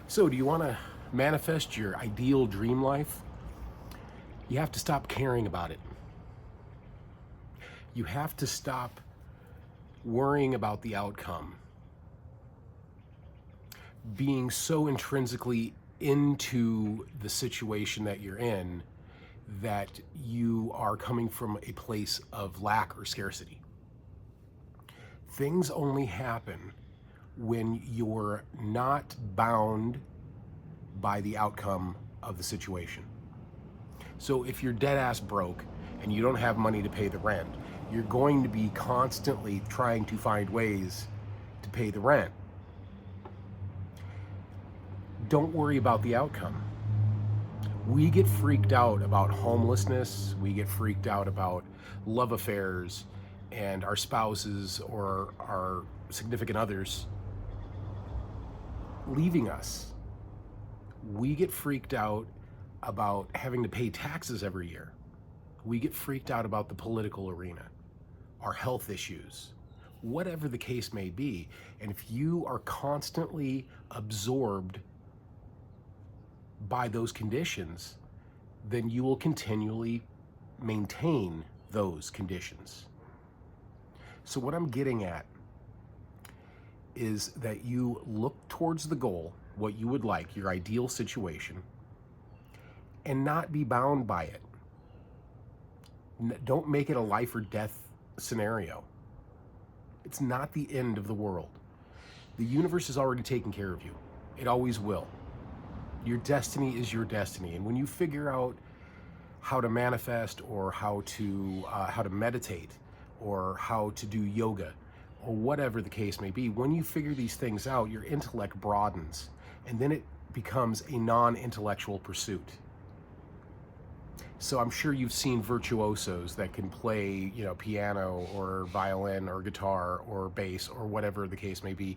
So, do you want to manifest your ideal dream life? You have to stop caring about it. You have to stop worrying about the outcome, being so intrinsically into the situation that you're in that you are coming from a place of lack or scarcity. Things only happen when you're not bound by the outcome of the situation. So if you're dead ass broke and you don't have money to pay the rent, you're going to be constantly trying to find ways to pay the rent. Don't worry about the outcome. We get freaked out about homelessness, we get freaked out about love affairs and our spouses or our significant others leaving us. We get freaked out about having to pay taxes every year. We get freaked out about the political arena, our health issues, whatever the case may be. And if you are constantly absorbed by those conditions, then you will continually maintain those conditions. So what I'm getting at is that you look towards the goal, what you would like, your ideal situation, and not be bound by it. Don't make it a life or death scenario. It's not the end of the world. The universe is already taking care of you. It always will. Your destiny is your destiny. And when you figure out how to manifest or how to meditate or how to do yoga or whatever the case may be, when you figure these things out, your intellect broadens and then it becomes a non-intellectual pursuit. So I'm sure you've seen virtuosos that can play, piano or violin or guitar or bass or whatever the case may be,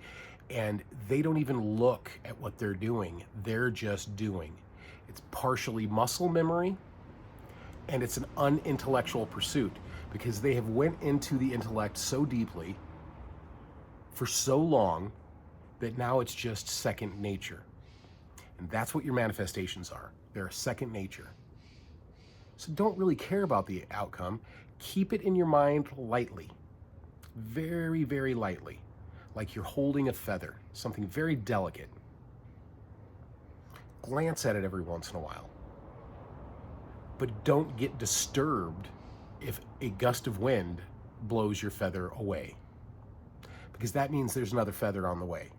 and they don't even look at what they're doing. They're just doing. It's partially muscle memory, and it's an unintellectual pursuit because they have went into the intellect so deeply for so long that now it's just second nature. And that's what your manifestations are. They're a second nature. So don't really care about the outcome. Keep it in your mind lightly, very, very lightly, like you're holding a feather, something very delicate. Glance at it every once in a while, but don't get disturbed if a gust of wind blows your feather away, because that means there's another feather on the way.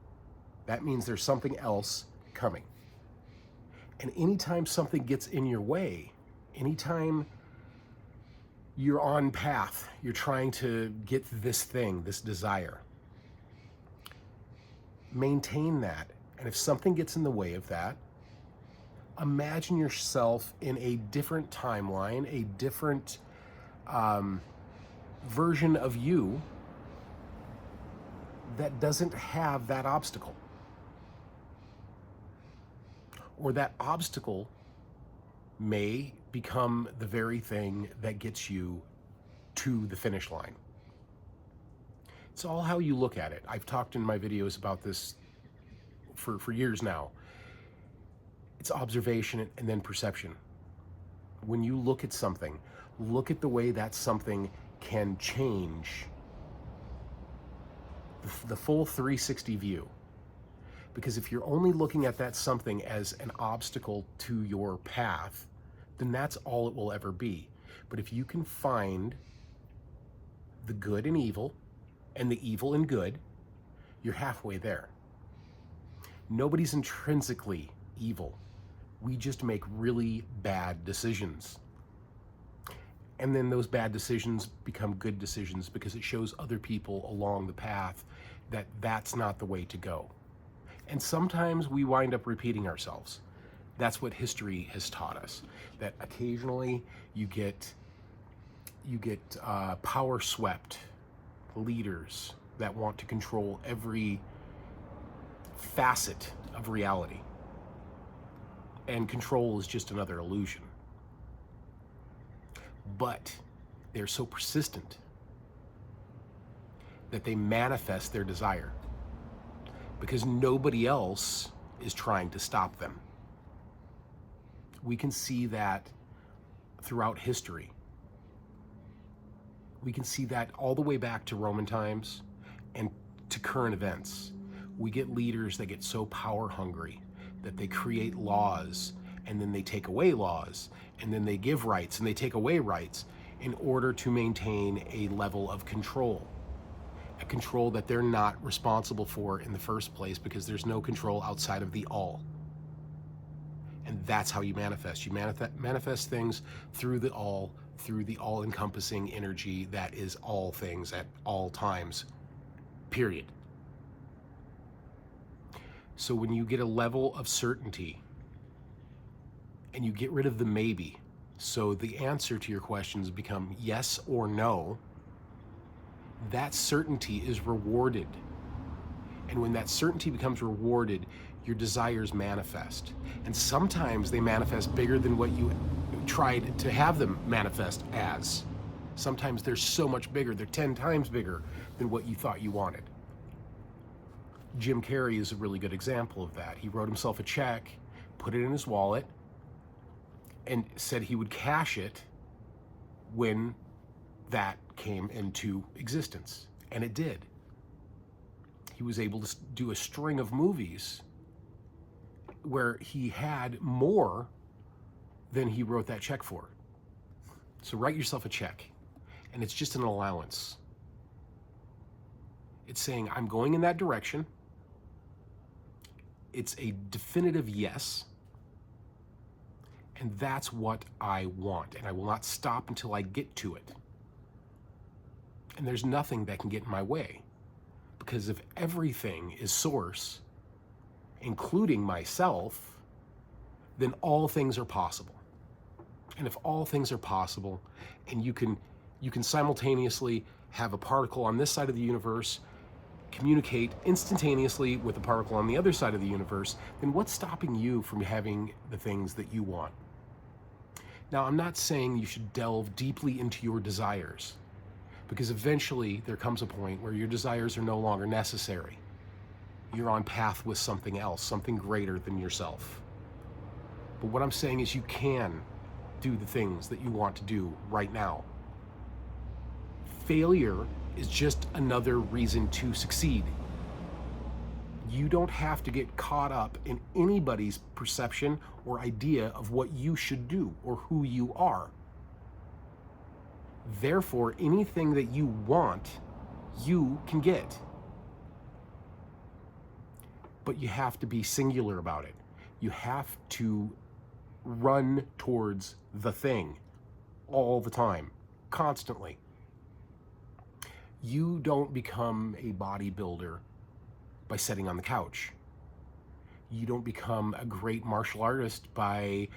That means there's something else coming. And anytime something gets in your way, anytime you're on path, you're trying to get this thing, this desire, maintain that. And if something gets in the way of that, imagine yourself in a different timeline, a different version of you that doesn't have that obstacle. Or that obstacle may become the very thing that gets you to the finish line. It's all how you look at it. I've talked in my videos about this for years now. It's observation and then perception. When you look at something, look at the way that something can change the full 360 view. Because if you're only looking at that something as an obstacle to your path, then that's all it will ever be. But if you can find the good in evil and the evil in good, you're halfway there. Nobody's intrinsically evil. We just make really bad decisions. And then those bad decisions become good decisions because it shows other people along the path that that's not the way to go. And sometimes we wind up repeating ourselves. That's what history has taught us, that occasionally you get power swept leaders that want to control every facet of reality. And control is just another illusion. But they're so persistent that they manifest their desire, because nobody else is trying to stop them. We can see that throughout history. We can see that all the way back to Roman times and to current events. We get leaders that get so power hungry that they create laws, and then they take away laws, and then they give rights and they take away rights in order to maintain a level of control. A control that they're not responsible for in the first place, because there's no control outside of the all. And that's how you manifest. You manifest things through the all-encompassing energy that is all things at all times, period. So when you get a level of certainty and you get rid of the maybe, so the answer to your questions become yes or no, that certainty is rewarded. And when that certainty becomes rewarded, your desires manifest. And sometimes they manifest bigger than what you tried to have them manifest as. Sometimes they're so much bigger, they're 10 times bigger than what you thought you wanted. Jim Carrey is a really good example of that. He wrote himself a check, put it in his wallet, and said he would cash it when that came into existence. And it did. He was able to do a string of movies where he had more than he wrote that check for. So write yourself a check, and it's just an allowance. It's saying, I'm going in that direction. It's a definitive yes, and that's what I want, and I will not stop until I get to it. And there's nothing that can get in my way, because if everything is source, including myself, then all things are possible. And if all things are possible, and you can simultaneously have a particle on this side of the universe communicate instantaneously with a particle on the other side of the universe, then what's stopping you from having the things that you want? Now, I'm not saying you should delve deeply into your desires, because eventually there comes a point where your desires are no longer necessary. You're on path with something else, something greater than yourself. But what I'm saying is you can do the things that you want to do right now. Failure is just another reason to succeed. You don't have to get caught up in anybody's perception or idea of what you should do or who you are. Therefore, anything that you want, you can get. But you have to be singular about it. You have to run towards the thing all the time, constantly. You don't become a bodybuilder by sitting on the couch. You don't become a great martial artist by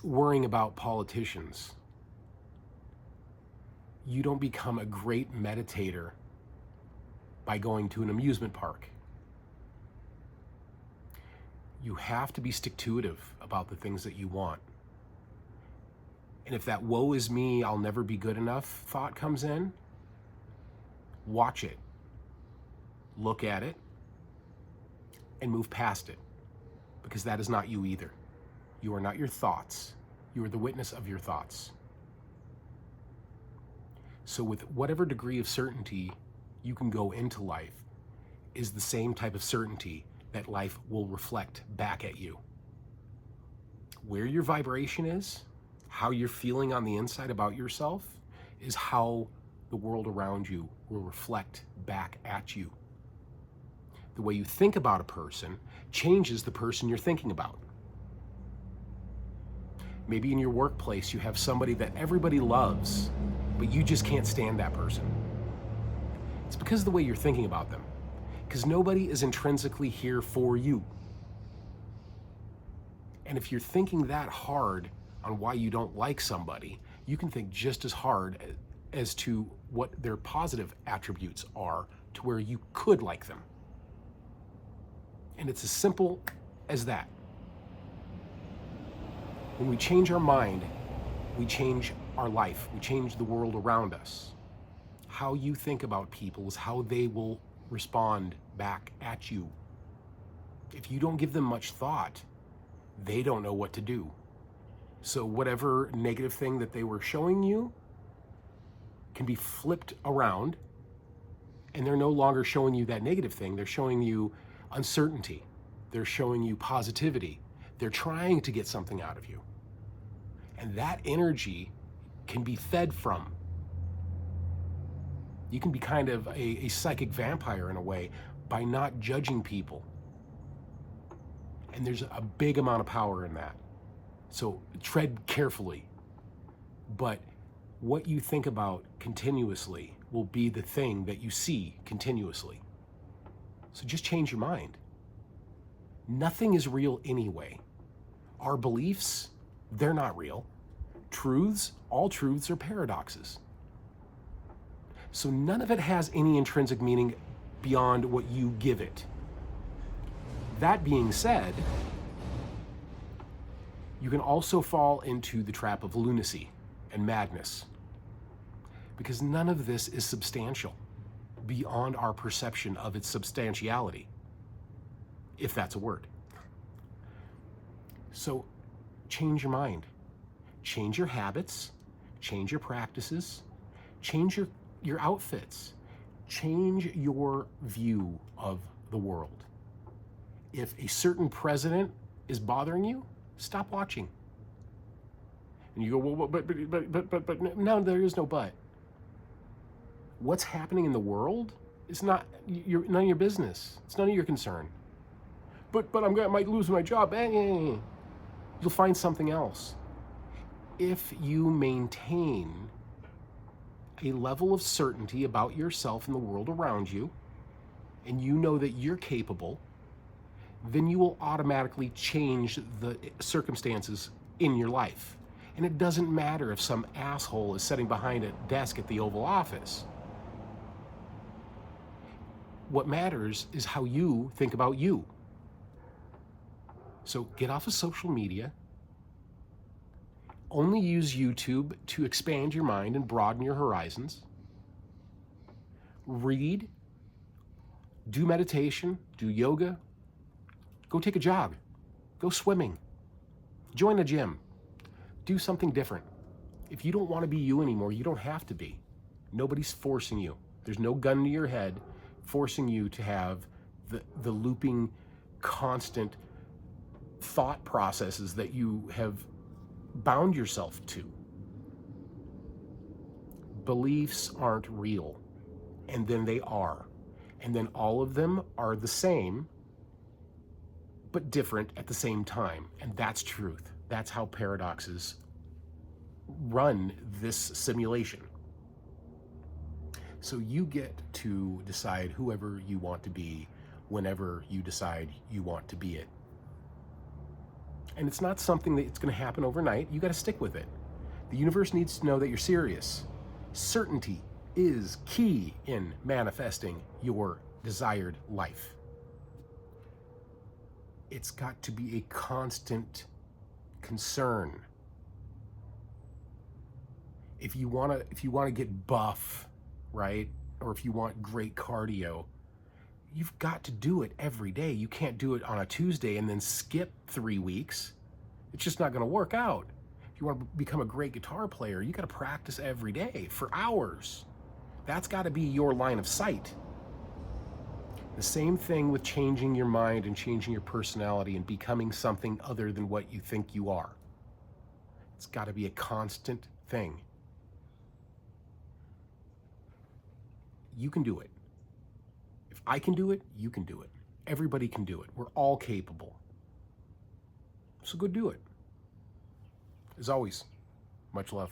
worrying about politicians. You don't become a great meditator by going to an amusement park. You have to be stick-to-itive about the things that you want. And if that woe is me, I'll never be good enough thought comes in, watch it, look at it, and move past it, because that is not you either. You are not your thoughts. You are the witness of your thoughts. So with whatever degree of certainty you can go into life is the same type of certainty that life will reflect back at you. Where your vibration is, how you're feeling on the inside about yourself, is how the world around you will reflect back at you. The way you think about a person changes the person you're thinking about. Maybe in your workplace you have somebody that everybody loves, but you just can't stand that person. It's because of the way you're thinking about them. Because nobody is intrinsically here for you. And if you're thinking that hard on why you don't like somebody, you can think just as hard as to what their positive attributes are to where you could like them. And it's as simple as that. When we change our mind, we change our life. We change the world around us. How you think about people is how they will respond back at you. If you don't give them much thought, they don't know what to do. So whatever negative thing that they were showing you can be flipped around, and they're no longer showing you that negative thing. They're showing you uncertainty. They're showing you positivity. They're trying to get something out of you. And that energy can be fed from. You can be kind of a psychic vampire in a way by not judging people. And there's a big amount of power in that. So tread carefully. But what you think about continuously will be the thing that you see continuously. So just change your mind. Nothing is real anyway. Our beliefs, they're not real. Truths, all truths are paradoxes. So none of it has any intrinsic meaning beyond what you give it. That being said, you can also fall into the trap of lunacy and madness, because none of this is substantial beyond our perception of its substantiality, if that's a word. So change your mind, change your habits, change your practices, change your outfits, change your view of the world. If a certain president is bothering you, stop watching. And you go, well, but no, there is no but. What's happening in the world is none of your business. It's none of your concern. But I might lose my job. You'll find something else. If you maintain a level of certainty about yourself and the world around you, and you know that you're capable, then you will automatically change the circumstances in your life. And it doesn't matter if some asshole is sitting behind a desk at the Oval Office. What matters is how you think about you. So get off of social media. Only use YouTube to expand your mind and broaden your horizons. Read, do meditation, do yoga, go take a jog, go swimming, join a gym, do something different. If you don't want to be you anymore, you don't have to be. Nobody's forcing you. There's no gun to your head forcing you to have the looping, constant thought processes that you have bound yourself to. Beliefs aren't real, and then they are. And then all of them are the same, but different at the same time. And that's truth. That's how paradoxes run this simulation. So you get to decide whoever you want to be whenever you decide you want to be it. And it's not something that's going to happen overnight. You got to stick with it. The universe needs to know that you're serious. Certainty is key in manifesting your desired life. It's got to be a constant concern. If you want to get buff, right? Or if you want great cardio, you've got to do it every day. You can't do it on a Tuesday and then skip 3 weeks. It's just not going to work out. If you want to become a great guitar player, you got to practice every day for hours. That's got to be your line of sight. The same thing with changing your mind and changing your personality and becoming something other than what you think you are. It's got to be a constant thing. You can do it. If I can do it, you can do it. Everybody can do it. We're all capable. So go do it. As always, much love.